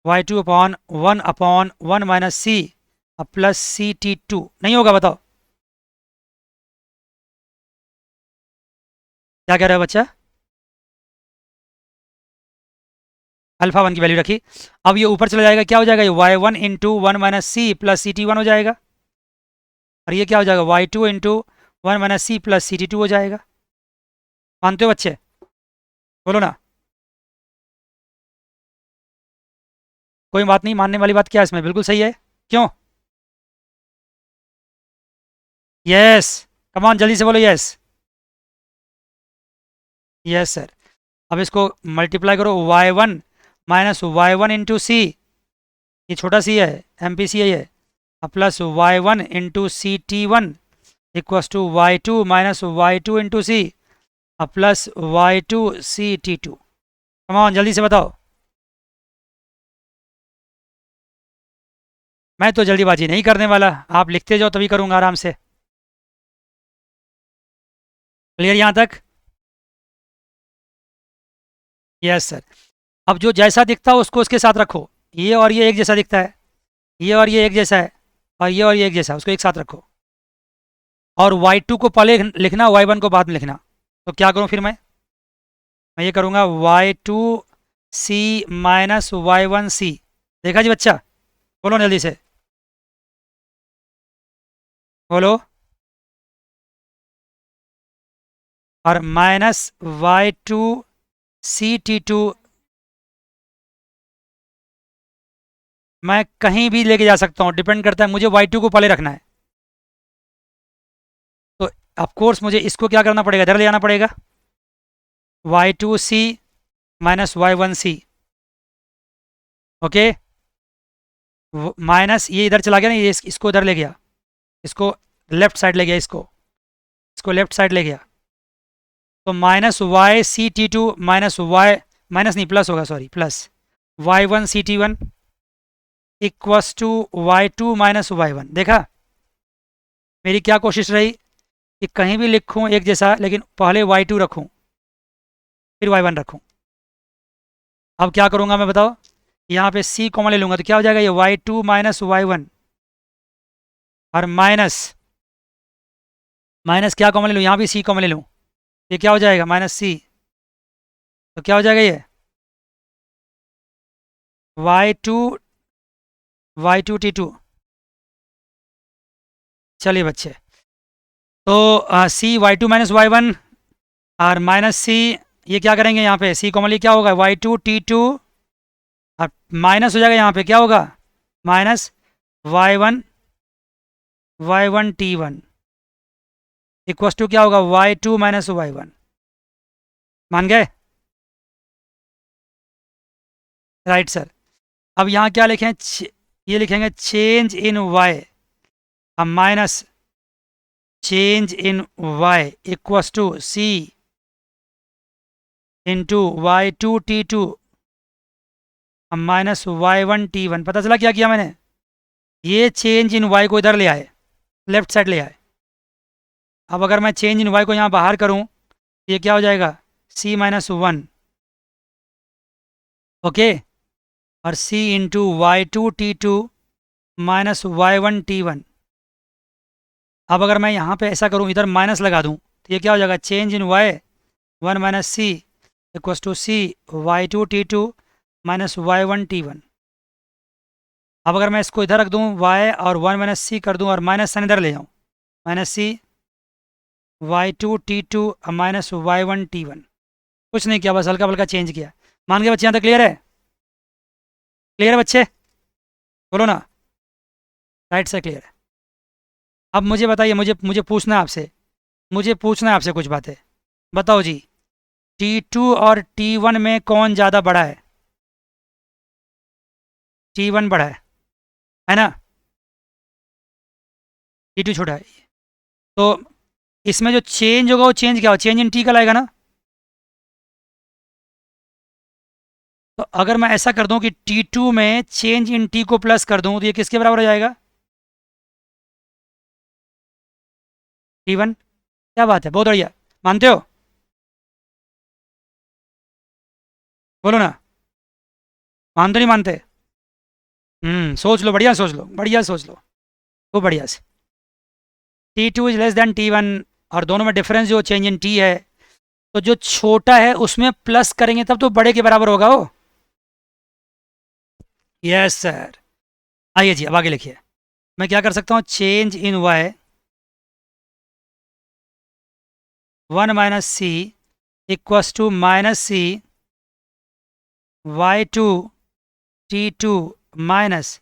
y2/1/1 - c + ct2 नहीं होगा, बताओ क्या कह रहा है बच्चा? α1 की वैल्यू रखी। अब ये ऊपर चला जाएगा, क्या हो जाएगा, ये y1 × 1 - c + ct1 हो जाएगा, और ये क्या हो जाएगा, y2 × 1 - c + ct2 हो जाएगा। मानते हो बच्चे? बोलो ना। कोई बात नहीं, मानने वाली बात क्या है इसमें, बिल्कुल सही है। क्यों? यस, कमान जल्दी से बोलो यस। Yes sir. अब इसको मल्टीप्लाई करो, y1 - y1 × c, ये छोटा सी है, MPC है ये, plus y1 × ct1 equals to y2 - y2 × c plus y2 ct2। Come on जल्दी से बताओ। मैं तो जल्दीबाजी नहीं करने वाला, आप लिखते जाओ तभी करूँगा आराम से। क्लियर यहाँ तक? Yes sir. अब जो जैसा दिखता है उसको उसके साथ रखो, ये और ये एक जैसा दिखता है, ये और ये एक जैसा है, और ये एक जैसा, उसको एक साथ रखो। और y2 को पहले लिखना, y1 को बाद में लिखना। तो क्या करूँ फिर मैं ये करूँगा y2c - y1c। देखा जी बच्चा? बोलो जल्दी से, बोलो। और -y2ct2 मैं कहीं भी लेके जा सकता हूँ, डिपेंड करता है, मुझे y2 को पहले रखना है। तो ऑफकोर्स मुझे इसको क्या करना पड़ेगा, इधर ले आना पड़ेगा, y2c - y1c। ओके, माइनस ये इधर चला गया ना, ये इसको इधर ले गया, इसको लेफ्ट साइड ले गया, इसको लेफ्ट साइड ले गया, तो -y_ct2 -y माइनस नहीं प्लस होगा, sorry plus y1ct1 equals to y2 - y1। देखा मेरी क्या कोशिश रही कि कहीं भी लिखूं एक जैसा, लेकिन पहले y2 रखूं फिर y1 रखूं। अब क्या करूंगा मैं, बताओ? यहाँ पे c कॉमन ले लूंगा, तो क्या हो जाएगा, ये y2 - y1 और माइनस क्या कॉमन ले लूँ, यहाँ भी c कॉमन ले लूँ, ये क्या हो जाएगा, -c। तो क्या हो जाएगा ये y2t2। चलिए बच्चे, तो c y2 - y1 और -c, ये क्या करेंगे यहाँ पे, c कॉमनली क्या होगा, y2t2 और माइनस हो जाएगा, यहाँ पे क्या होगा, -y1 y1t1 इक्वस टू क्या होगा, y2 - y1। मान गए? Right sir. अब यहाँ क्या लिखें, ये लिखेंगे चेंज इन y, अब minus change in y equals to c into y2t2 अब -y1t1। पता चला क्या किया मैंने, ये चेंज इन y को इधर ले आए, लेफ्ट साइड ले आए, अब अगर मैं चेंज इन वाई को यहाँ बाहर करूँ तो ये क्या हो जाएगा, सी माइनस वन, ओके, और C into Y two T two minus Y one T one. अब अगर मैं यहाँ पे ऐसा करूँ, इधर माइनस लगा दूँ तो ये क्या हो जाएगा, change in Y one minus C equals to C Y two T two minus Y one T one. अब अगर मैं इसको इधर रख दूँ y और वन माइनस सी कर दूँ और माइनस साइन इधर ले जाऊँ, minus C Y two T two minus Y one T one. कुछ नहीं किया, बस हल्का हल्का चेंज किया। मान गए बच्चे, यहाँ तक क्लियर है? क्लियर है बच्चे, बोलो ना, राइट से क्लियर है। अब मुझे बताइए, मुझे पूछना है आपसे, कुछ बातें बताओ जी। T2 और T1 में कौन ज़्यादा बड़ा है? T1 बड़ा है ना, T2 छोटा है। तो इसमें जो चेंज होगा वो चेंज क्या हो, चेंज इन टी का लाएगा ना। तो अगर मैं ऐसा कर दूं कि T2 में चेंज इन टी को प्लस कर दूं तो ये किसके बराबर हो जाएगा, T1। क्या बात है, बहुत बढ़िया, मानते हो? बोलो ना, मानते नहीं मानते? सोच लो, बढ़िया सोच लो, बढ़िया सोच लो, खूब बढ़िया से। T2 is less than T1 और दोनों में डिफरेंस जो चेंज इन टी है, तो जो छोटा है उसमें प्लस करेंगे तब तो बड़े के बराबर होगा वो। Yes sir. आइए जी, अब आगे लिखिए। मैं क्या कर सकता हूँ, change in Y one minus C equals to minus C Y two T two minus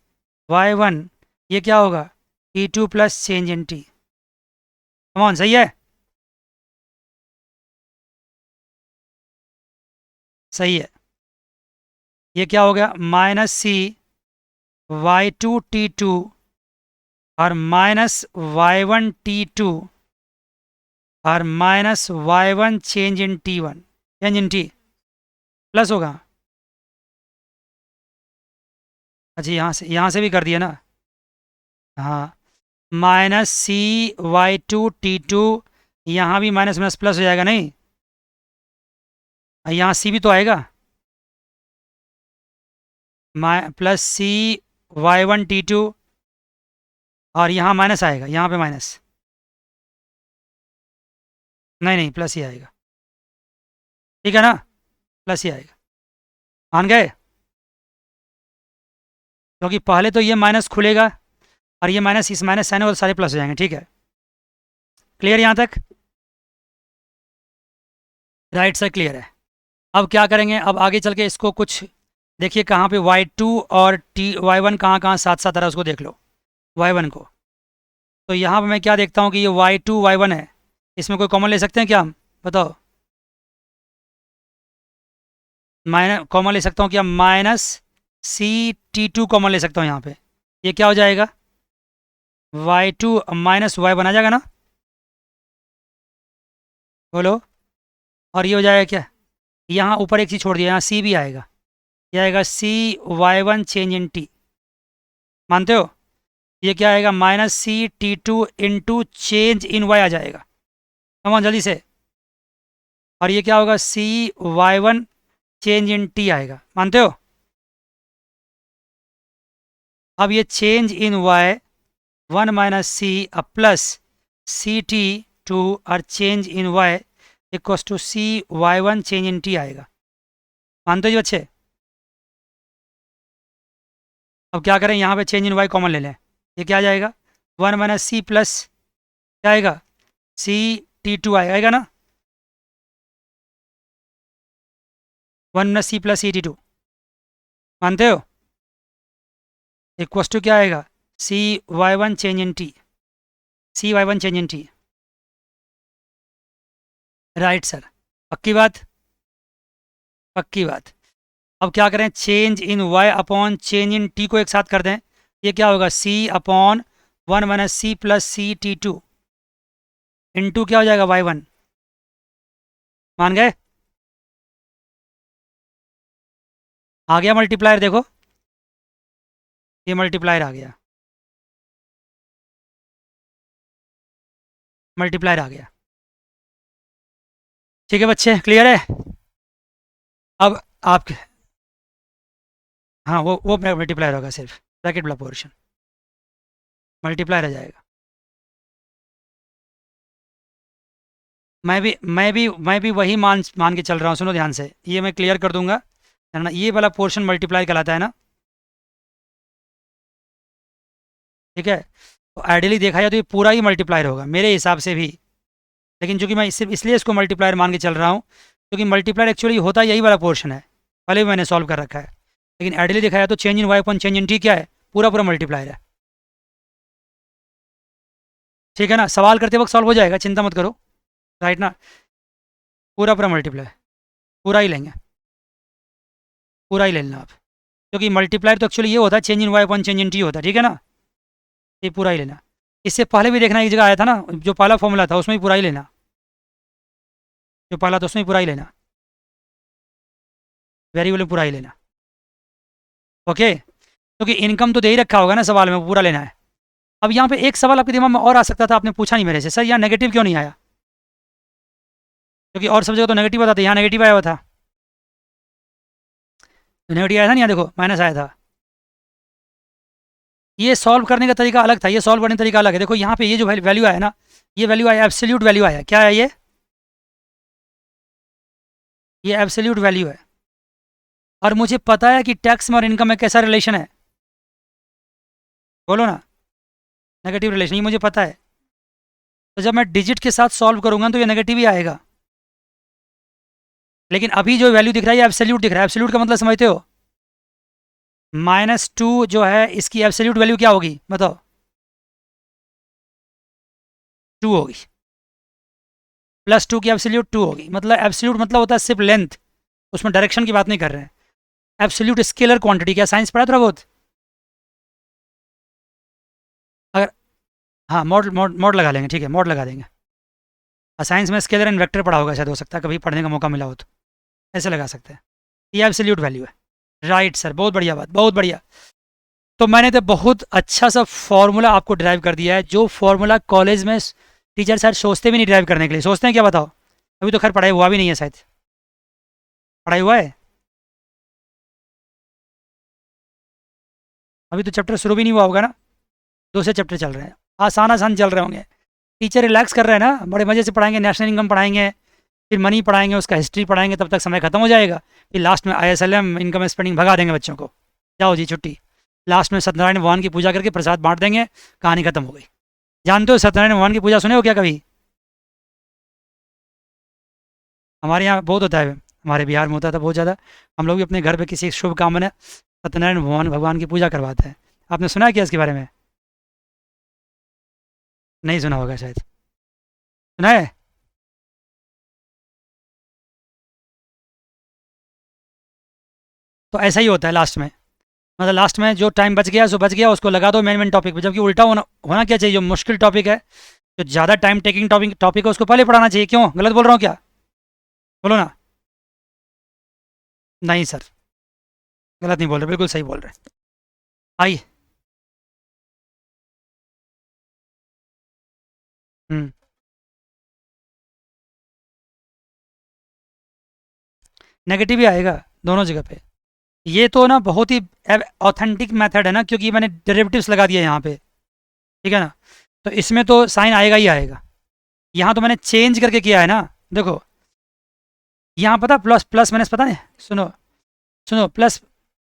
Y one, ये क्या होगा, T2 plus change in T. Come on, सही है, सही है। ये क्या हो गया, minus C Y two T two और minus Y one T two और minus Y one change in T one, change in T plus होगा। अच्छा, यहाँ से भी कर दिया ना, हाँ, minus C Y two T two, यहाँ भी माइनस माइनस प्लस हो जाएगा नहीं, यहाँ सी भी तो आएगा, plus C Y one T two और यहाँ माइनस आएगा, यहाँ पे माइनस, नहीं नहीं प्लस ही आएगा, ठीक है ना, प्लस ही आएगा। मान गए? क्योंकि पहले तो ये माइनस खुलेगा और ये माइनस इस माइनस साइन और सारे प्लस हो जाएंगे, ठीक है, क्लियर यहाँ तक? राइट से क्लियर है। अब क्या करेंगे, अब आगे चल के इसको कुछ देखिए, कहाँ पे y2 और y1 कहाँ कहाँ साथ साथ आ रहा है उसको देख लो, y1 को। तो यहाँ पे मैं क्या देखता हूँ कि ये y2 y1 है, इसमें कोई कॉमन ले सकते हैं क्या हम, बताओ? माइनस कॉमन ले सकता हूँ क्या, minus C T two common ले सकता हूँ यहाँ पे, ये क्या हो जाएगा, y2 माइनस वाई बना जाएगा ना, बोलो। और ये हो जाएगा क्या, यहाँ ऊपर एक चीज़ छोड़ दिया, यहाँ सी भी आएगा, ये आएगा C Y one change in T, मानते हो? ये क्या आएगा, minus C T two into change in Y आ जाएगा, कमान जल्दी से। और ये क्या होगा, C Y one change in T आएगा, मानते हो? अब ये change in Y one minus C plus C T two और change in Y equals to C Y one change in T आएगा, मानते हो जी बच्चे? अब क्या करें, यहाँ पे चेंज इन वाई कॉमन ले लें, ये क्या आ जाएगा, वन माइनस सी प्लस क्या आएगा, सी टी टू आएगा ना, one minus C plus C T two, मानते हो? इक्वस टू क्या आएगा, C Y one change in T, C Y one change in T, right sir, पक्की बात, पक्की बात। अब क्या करें, change in Y upon change in T को एक साथ कर दें, ये क्या होगा, C upon one minus C plus C T two into क्या हो जाएगा, वाई वन, मान गए? आ गया मल्टीप्लायर, देखो ये मल्टीप्लायर आ गया, मल्टीप्लायर आ गया। ठीक है बच्चे, क्लियर है? अब आप, हाँ वो मल्टीप्लायर होगा, सिर्फ ब्रैकेट वाला पोर्शन मल्टीप्लायर आ जाएगा। मैं भी वही मान मान के चल रहा हूँ, सुनो ध्यान से, ये मैं क्लियर कर दूंगा है ना। ये वाला पोर्शन मल्टीप्लाई कहलाता है ना, ठीक है। तो आइडियली देखा जाए तो ये पूरा ही मल्टीप्लायर होगा मेरे हिसाब से भी, लेकिन चूंकि मैं सिर्फ इसलिए इसको मल्टीप्लायर मान के चल रहा हूँ क्योंकि मल्टीप्लायर एक्चुअली होता यही वाला पोर्शन है, पहले भी मैंने सॉल्व कर रखा है। लेकिन आइडियली देखा जाए तो change in Y upon change in T क्या है, पूरा पूरा मल्टीप्लायर है। ठीक है ना, सवाल करते वक्त सॉल्व हो जाएगा, चिंता मत करो, राइट ना। पूरा पूरा मल्टीप्लाई, पूरा ही लेंगे, पूरा ही ले लेना आप, क्योंकि मल्टीप्लायर तो एक्चुअली ये होता है change in Y upon change in T होता है, ठीक है ना। ये पूरा ही लेना। इससे पहले भी देखना एक जगह आया था ना, जो पहला फॉर्मूला था उसमें भी पूरा ही लेना, जो पहला था उसमें भी पूरा ही लेना, वेरिएबल में पूरा ही लेना। ओके, क्योंकि इनकम तो दे ही रखा होगा ना सवाल में, वो पूरा लेना है। अब यहाँ पे एक सवाल आपके दिमाग में और आ सकता था, आपने पूछा नहीं मेरे से, सर यहाँ नेगेटिव क्यों नहीं आया, क्योंकि और सब जगह तो नेगेटिव आता था, यहाँ नेगेटिव आया हुआ था। तो नेगेटिव आया था नहीं, यहाँ देखो माइनस आया था। ये सॉल्व करने का तरीका अलग था, ये सॉल्व करने का तरीका अलग है। देखो यहाँ पे ये जो वैल्यू आया ना, ये वैल्यू आया एब्सोल्यूट वैल्यू आया, क्या है ये एब्सोल्यूट वैल्यू है। और मुझे पता है कि टैक्स में और इनकम में कैसा रिलेशन है, बोलो ना, नेगेटिव रिलेशन, ये मुझे पता है। तो जब मैं डिजिट के साथ सॉल्व करूंगा तो ये नेगेटिव ही आएगा। लेकिन अभी जो वैल्यू दिख रहा है ये एब्सोल्यूट दिख रहा है। एब्सोल्यूट का मतलब समझते हो, -2 जो है इसकी एब्सोल्यूट वैल्यू क्या होगी बताओ, 2 होगी। +2 की एब्सोल्यूट 2 होगी, मतलब एब्सोल्यूट मतलब होता है सिर्फ लेंथ, उसमें डायरेक्शन की बात नहीं कर रहे हैं। एब्सोल्यूट स्केलर क्वांटिटी, क्या साइंस पढ़ा थोड़ा बहुत? अगर, हाँ मोड लगा लेंगे, ठीक है मोड लगा देंगे। साइंस में स्केलर एंड वेक्टर पढ़ा होगा शायद, हो सकता है कभी पढ़ने का मौका मिला हो तो ऐसे लगा सकते हैं। ये एब्सोल्यूट वैल्यू है, राइट सर, बहुत बढ़िया बात, बहुत बढ़िया। तो मैंने तो बहुत अच्छा सा फॉर्मूला आपको ड्राइव कर दिया है, जो फॉर्मूला कॉलेज में टीचर शायद सोचते भी नहीं ड्राइव करने के लिए, सोचते हैं क्या बताओ? अभी तो खैर पढ़ाई हुआ भी नहीं है शायद, पढ़ाई हुआ है अभी तो चैप्टर शुरू भी नहीं हुआ होगा ना, दूसरे चैप्टर चल रहे हैं, आसान आसान चल रहे होंगे। टीचर रिलैक्स कर रहे हैं ना, बड़े मज़े से पढ़ाएंगे, नेशनल इनकम पढ़ाएंगे, फिर मनी पढ़ाएंगे, उसका हिस्ट्री पढ़ाएंगे, तब तक समय खत्म हो जाएगा। फिर लास्ट में ISLM इनकम स्पेंडिंग भगा देंगे बच्चों को, जाओ जी छुट्टी। लास्ट में सत्यनारायण भगवान की पूजा करके प्रसाद बांट देंगे, कहानी खत्म हो गई। जानते हो सत्यनारायण भगवान की पूजा सुने हो क्या कभी? हमारे यहाँ बहुत होता है, हमारे बिहार में होता था बहुत ज़्यादा। हम लोग भी अपने घर पे किसी शुभ कामना सत्यनारायण भगवान भगवान की पूजा करवाते हैं। आपने सुना है क्या इसके बारे में? नहीं सुना होगा शायद, सुना है? तो ऐसा ही होता है लास्ट में, मतलब लास्ट में जो टाइम बच गया सो बच गया, उसको लगा दो मेन मेन टॉपिक पे, जबकि उल्टा होना क्या चाहिए, जो मुश्किल टॉपिक है, जो ज़्यादा टाइम टेकिंग टॉपिक है, उसको पहले पढ़ाना चाहिए। क्यों, गलत बोल रहा हूँ क्या? बोलो ना। नहीं सर, गलत नहीं बोल रहे, बिल्कुल सही बोल रहे हैं। आइए। हम्म, नेगेटिव ही आएगा दोनों जगह पे। ये तो ना बहुत ही ऑथेंटिक मेथड है ना, क्योंकि मैंने डेरिवेटिव्स लगा दिया यहाँ पे, ठीक है ना। तो इसमें तो साइन आएगा ही आएगा। यहाँ तो मैंने चेंज करके किया है ना, देखो यहाँ पता प्लस प्लस माइनस पता नहीं, सुनो सुनो प्लस,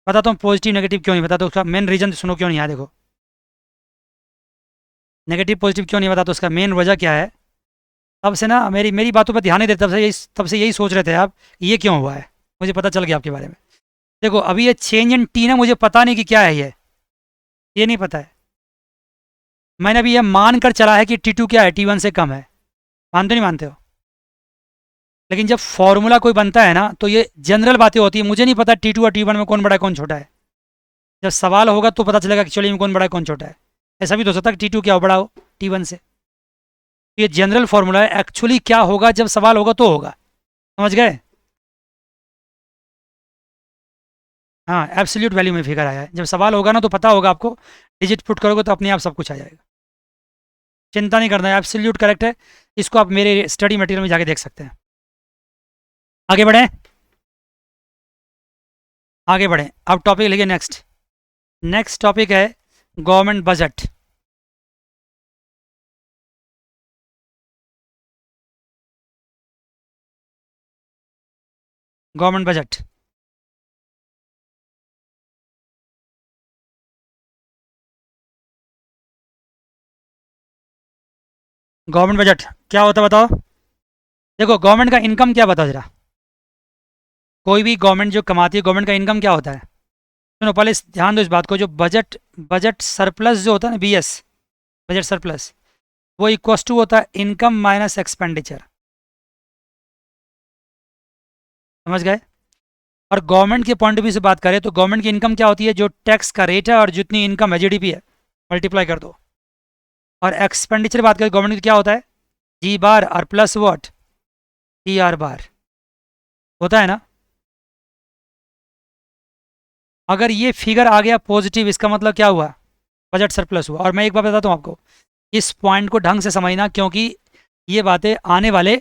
बताता हूँ पॉजिटिव नेगेटिव क्यों नहीं, बताता हूँ उसका मेन रीजन, सुनो क्यों नहीं आया देखो। नेगेटिव पॉजिटिव क्यों नहीं बताता, उसका मेन वजह क्या है। तब से ना मेरी मेरी बातों पर ध्यान नहीं देते, तब से यही सोच रहे थे आप ये क्यों हुआ है, मुझे पता चल गया आपके बारे में। देखो अभी ये चेंज इन टी ना, मुझे पता नहीं कि क्या है ये नहीं पता है। मैंने अभी ये मान कर चला है कि T2 क्या है, T1 से कम है। मानते नहीं मानते हो? लेकिन जब फॉर्मूला कोई बनता है ना, तो ये जनरल बातें होती है, मुझे नहीं पता T2 और T1 में कौन बड़ा है कौन छोटा है। जब सवाल होगा तो पता चलेगा एक्चुअली में कौन बड़ा है कौन छोटा है। ऐसा भी तो हो सकता है कि T2 क्या हो बड़ा हो T1 से। ये जनरल फॉर्मूला है, एक्चुअली क्या होगा जब सवाल होगा तो होगा, समझ गए? हाँ, एब्सोल्यूट वैल्यू में फिगर आया है, जब सवाल होगा ना तो पता होगा आपको, डिजिट पुट करोगे तो अपने आप सब कुछ आ जाएगा। चिंता नहीं करना है, एब्सोल्यूट करेक्ट है। इसको आप मेरे स्टडी मटेरियल में जाके देख सकते हैं। आगे बढ़ें, आगे बढ़ें। अब टॉपिक लिखिए नेक्स्ट। नेक्स्ट टॉपिक है government budget. Government budget, government budget क्या होता है बताओ। देखो गवर्नमेंट का इनकम क्या, बताओ जरा। कोई भी गवर्नमेंट जो कमाती है, गवर्नमेंट का इनकम क्या होता है? सुनो पहले ध्यान दो इस बात को, जो बजट बजट सरप्लस जो होता है ना, बीएस, बजट सरप्लस, वो इक्वस टू होता है इनकम माइनस एक्सपेंडिचर। समझ गए? और गवर्नमेंट के पॉइंट ऑफ व्यू से बात करें तो गवर्नमेंट की इनकम क्या होती है? जो टैक्स का रेट है और जितनी इनकम है, जीडीपी है, मल्टीप्लाई कर दो। और एक्सपेंडिचर बात करें गवर्नमेंट की क्या होता है? जी बार और प्लस वॉट, टी आर बार, होता है ना। अगर ये फिगर आ गया पॉजिटिव, इसका मतलब क्या हुआ? बजट सरप्लस हुआ। और मैं एक बात बताता हूँ आपको, इस पॉइंट को ढंग से समझना, क्योंकि ये बातें आने वाले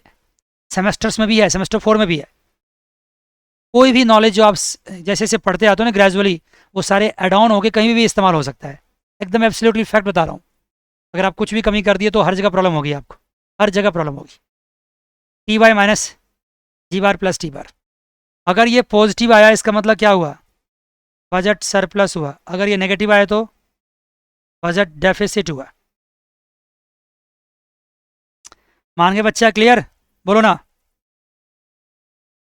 सेमेस्टर्स में भी है, सेमेस्टर 4 में भी है। कोई भी नॉलेज जो आप जैसे जैसे पढ़ते आते हो ना ग्रेजुअली, वो सारे एड ऑन होकर कहीं भी इस्तेमाल हो सकता है। एकदम एब्सोल्युटली फैक्ट बता रहा हूँ। अगर आप कुछ भी कमी कर दिए तो हर जगह प्रॉब्लम होगी आपको, हर जगह प्रॉब्लम होगी। T by minus G bar plus T bar. अगर ये पॉजिटिव आया इसका मतलब क्या हुआ? बजट सरप्लस हुआ। अगर ये नेगेटिव आया तो बजट डेफिसिट हुआ। मान गए बच्चा? क्लियर? बोलो ना।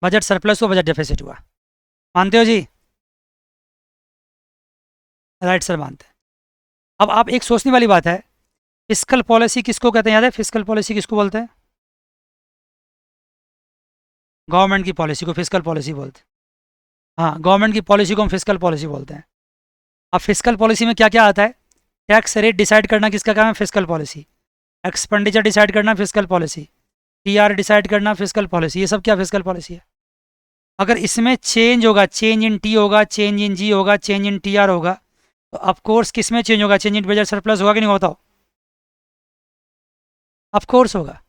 बजट सरप्लस हुआ, बजट डेफिसिट हुआ। मानते हो जी? राइट सर, मानते हैं। अब आप एक सोचने वाली बात है, फिस्कल पॉलिसी किसको कहते हैं? याद है फिस्कल पॉलिसी किसको बोलते हैं? गवर्नमेंट की पॉलिसी को फिस्कल पॉलिसी बोलते हैं। हाँ, गवर्नमेंट की पॉलिसी को हम फिस्कल पॉलिसी बोलते हैं। अब फिस्कल पॉलिसी में क्या क्या आता है? टैक्स रेट डिसाइड करना किसका काम है? Fiscal policy. एक्सपेंडिचर डिसाइड करना फिस्कल पॉलिसी। टीआर डिसाइड करना फिस्कल पॉलिसी। ये सब क्या फिस्कल पॉलिसी है? अगर इसमें चेंज होगा, चेंज इन टी होगा, चेंज इन जी होगा, चेंज इन टी आर होगा, तो ऑफकोर्स किस में चेंज होगा? चेंज इन बजट सरप्लस होगा कि नहीं? बताओ। ऑफकोर्स होगा।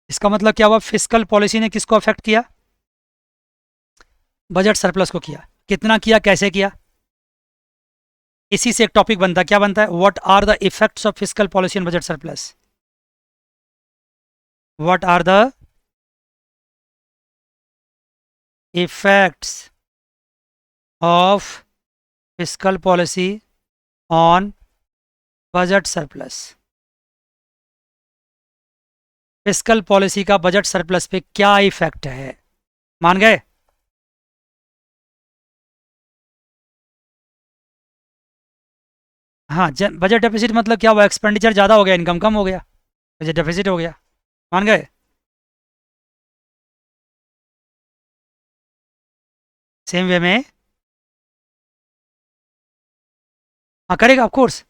इसका मतलब क्या हुआ? फिस्कल पॉलिसी ने किसको अफेक्ट किया? बजट सरप्लस को किया। कितना किया, कैसे किया? इसी से एक टॉपिक बनता है, क्या बनता है? What are the effects of fiscal policy in budget surplus. What are the effects of fiscal policy on budget surplus. Fiscal policy का बजट सरप्लस पे क्या इफेक्ट है? मान गए? हाँ, बजट डेफिसिट मतलब क्या हुआ? एक्सपेंडिचर ज़्यादा हो गया, इनकम कम हो गया, बजट डेफिसिट हो गया। मान गए? सेम वे में हाँ करेगा, ऑफ कोर्स।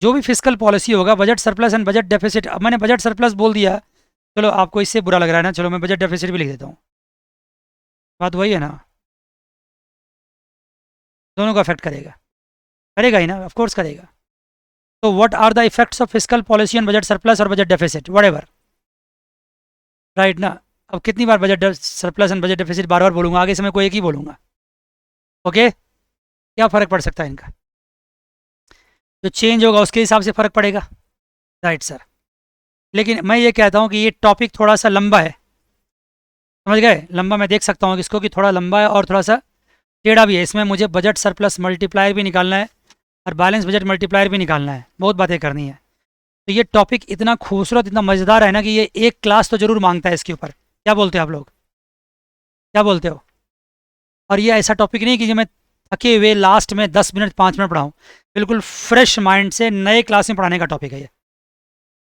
जो भी फिस्कल पॉलिसी होगा, budget surplus and budget deficit. अब मैंने बजट सरप्लस बोल दिया, चलो आपको इससे बुरा लग रहा है ना, चलो मैं बजट डेफिसिट भी लिख देता हूँ। बात वही है ना, दोनों को अफेक्ट करेगा, करेगा ही ना, ऑफ कोर्स करेगा। तो what are the effects of fiscal policy on budget surplus और बजट डेफिसिट, व्हाटएवर, राइट ना। अब कितनी बार budget surplus and budget deficit बार बार बोलूंगा? आगे से मैं कोई एक ही बोलूंगा। ओके, क्या फ़र्क पड़ सकता है इनका? जो चेंज होगा उसके हिसाब से फ़र्क पड़ेगा, राइट सर। लेकिन मैं ये कहता हूँ कि ये टॉपिक थोड़ा सा लंबा है, समझ गए? लंबा मैं देख सकता हूँ इसको कि थोड़ा लंबा है और थोड़ा सा टेढ़ा भी है। इसमें मुझे बजट सरप्लस मल्टीप्लायर भी निकालना है और बैलेंस बजट मल्टीप्लायर भी निकालना है, बहुत बातें करनी है। तो ये टॉपिक इतना खूबसूरत, इतना मज़ेदार है ना कि ये एक क्लास तो ज़रूर मांगता है इसके ऊपर। क्या बोलते हो आप लोग? क्या बोलते हो? और ये ऐसा टॉपिक नहीं कि जो मैं थके हुए लास्ट में 10 मिनट 5 मिनट पढ़ाऊँ, बिल्कुल फ्रेश माइंड से नए क्लास में पढ़ाने का टॉपिक है ये।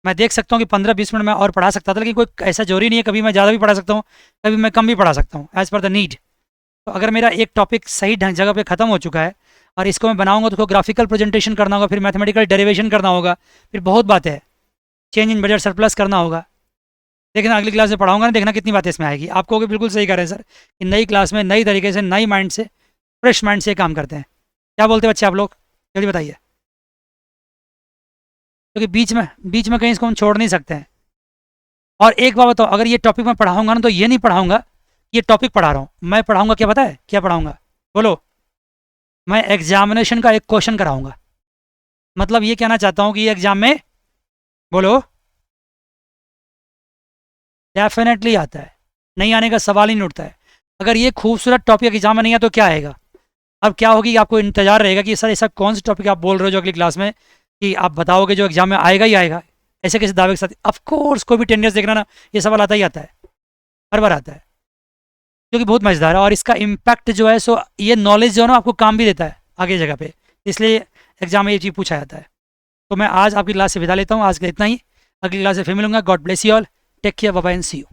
मैं देख सकता हूँ कि 15-20 मिनट में और पढ़ा सकता था, लेकिन कोई ऐसा जरूरी नहीं है, कभी मैं ज़्यादा भी पढ़ा सकता हूँ, कभी मैं कम भी पढ़ा सकता हूँ, एज़ पर द नीड। तो अगर मेरा एक टॉपिक सही ढंग जगह पे ख़त्म हो चुका है और इसको मैं बनाऊंगा तो उसको ग्राफिकल प्रेजेंटेशन करना होगा, फिर मैथमेटिकल डेरिवेशन करना होगा, फिर बहुत बातें हैं, चेंज इन बजट सरप्लस करना होगा। देखना अगली क्लास में पढ़ाऊंगा ना, देखना कितनी बातें इसमें आएगी। आपको बिल्कुल सही कह रहे हैं सर कि नई क्लास में नई तरीके से, नई माइंड से, फ्रेश माइंड से काम करते हैं। क्या बोलते हैं बच्चे आप लोग? जल्दी बताइए। क्योंकि बीच में कहीं इसको हम छोड़ नहीं सकते हैं। और एक बात बताओ, अगर ये टॉपिक मैं पढ़ाऊंगा ना तो ये नहीं पढ़ाऊंगा ये टॉपिक पढ़ा रहा हूँ, मैं पढ़ाऊंगा क्या पता है क्या पढ़ाऊंगा? बोलो। मैं एग्जामिनेशन का एक क्वेश्चन कराऊंगा। मतलब ये कहना चाहता हूँ कि ये एग्जाम में, बोलो, डेफिनेटली आता है, नहीं आने का सवाल ही नहीं उठता है। अगर ये खूबसूरत टॉपिक एग्जाम में नहीं है तो क्या आएगा? अब क्या होगी, आपको इंतजार रहेगा कि सर ऐसा कौन सा टॉपिक आप बोल रहे हो जो अगली क्लास में कि आप बताओगे जो एग्जाम में आएगा ही आएगा, ऐसे कैसे दावे के साथ? ऑफकोर्स कोई भी टेंडेंस देखना ना, ये सवाल आता ही आता है, हर बार आता है, जो कि बहुत मजेदार है। और इसका इम्पैक्ट जो है सो ये नॉलेज जो है ना आपको काम भी देता है आगे जगह पे, इसलिए एग्जाम में ये चीज़ पूछा जाता है। तो मैं आज आपकी क्लास से विदा लेता हूँ, आज के लिए इतना ही। अगली क्लास से फिर मिलूंगा। God bless you all, take care, bye bye and see you.